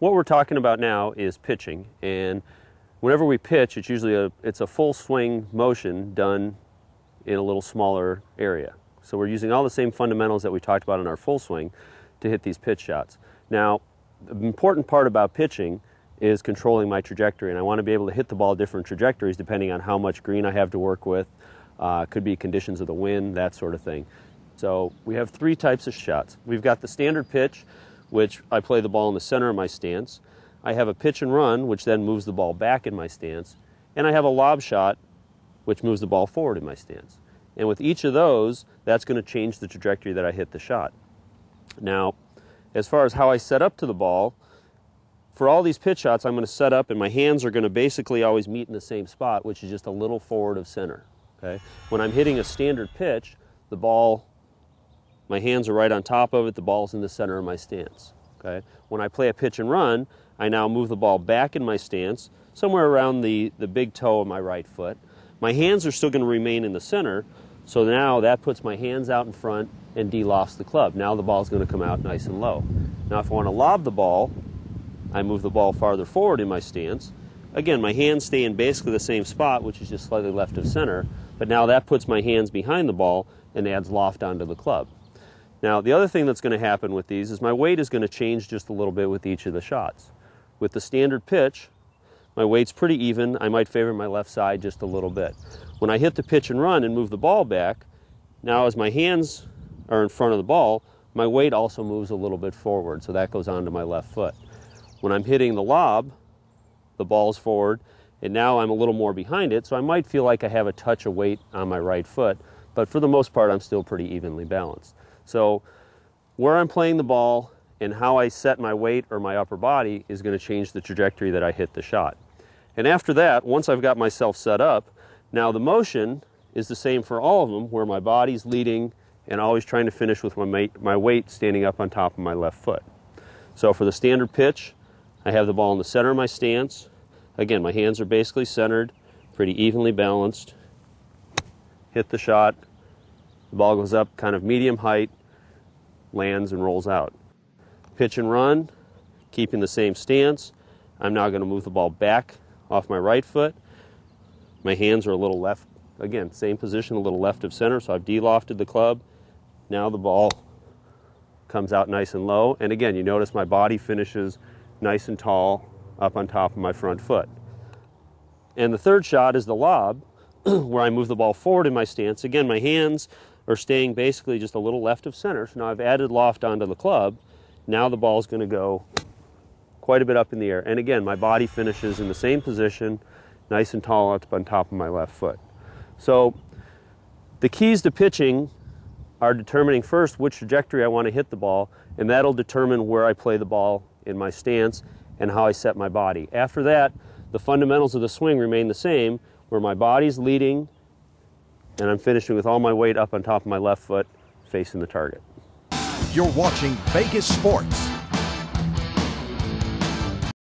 what we're talking about now is pitching, and whenever we pitch, it's usually it's a full swing motion done in a little smaller area. So we're using all the same fundamentals that we talked about in our full swing to hit these pitch shots. Now, the important part about pitching is controlling my trajectory, and I want to be able to hit the ball different trajectories depending on how much green I have to work with. Could be conditions of the wind, that sort of thing. So we have three types of shots. We've got the standard pitch, which I play the ball in the center of my stance. I have a pitch and run, which then moves the ball back in my stance. And I have a lob shot, which moves the ball forward in my stance. And with each of those, that's going to change the trajectory that I hit the shot. Now, as far as how I set up to the ball, for all these pitch shots, I'm going to set up and my hands are going to basically always meet in the same spot, which is just a little forward of center. Okay? When I'm hitting a standard pitch, the ball, my hands are right on top of it, the ball's in the center of my stance. Okay? When I play a pitch and run, I now move the ball back in my stance, somewhere around the big toe of my right foot. My hands are still going to remain in the center, so now that puts my hands out in front and de-lofts the club. Now the ball's going to come out nice and low. Now if I want to lob the ball, I move the ball farther forward in my stance. Again, my hands stay in basically the same spot, which is just slightly left of center, but now that puts my hands behind the ball and adds loft onto the club. Now the other thing that's going to happen with these is my weight is going to change just a little bit with each of the shots. With the standard pitch, my weight's pretty even. I might favor my left side just a little bit. When I hit the pitch and run and move the ball back, now as my hands are in front of the ball, my weight also moves a little bit forward, so that goes onto my left foot. When I'm hitting the lob, the ball's forward, and now I'm a little more behind it, so I might feel like I have a touch of weight on my right foot, but for the most part, I'm still pretty evenly balanced. So where I'm playing the ball and how I set my weight or my upper body is going to change the trajectory that I hit the shot. And after that, once I've got myself set up, now the motion is the same for all of them, where my body's leading and always trying to finish with my weight standing up on top of my left foot. So for the standard pitch, I have the ball in the center of my stance. Again, my hands are basically centered, pretty evenly balanced. Hit the shot, the ball goes up kind of medium height, lands and rolls out. Pitch and run, keeping the same stance. I'm now going to move the ball back off my right foot. My hands are a little left, again, same position, a little left of center, so I've de-lofted the club. Now the ball comes out nice and low, and again, you notice my body finishes nice and tall up on top of my front foot. And the third shot is the lob, where I move the ball forward in my stance. Again, my hands are staying basically just a little left of center, so now I've added loft onto the club. Now the ball's going to go quite a bit up in the air. And again, my body finishes in the same position, nice and tall up on top of my left foot. So the keys to pitching are determining first which trajectory I want to hit the ball, and that'll determine where I play the ball in my stance and how I set my body. After that, the fundamentals of the swing remain the same, where my body's leading and I'm finishing with all my weight up on top of my left foot facing the target. You're watching Vegas Sports.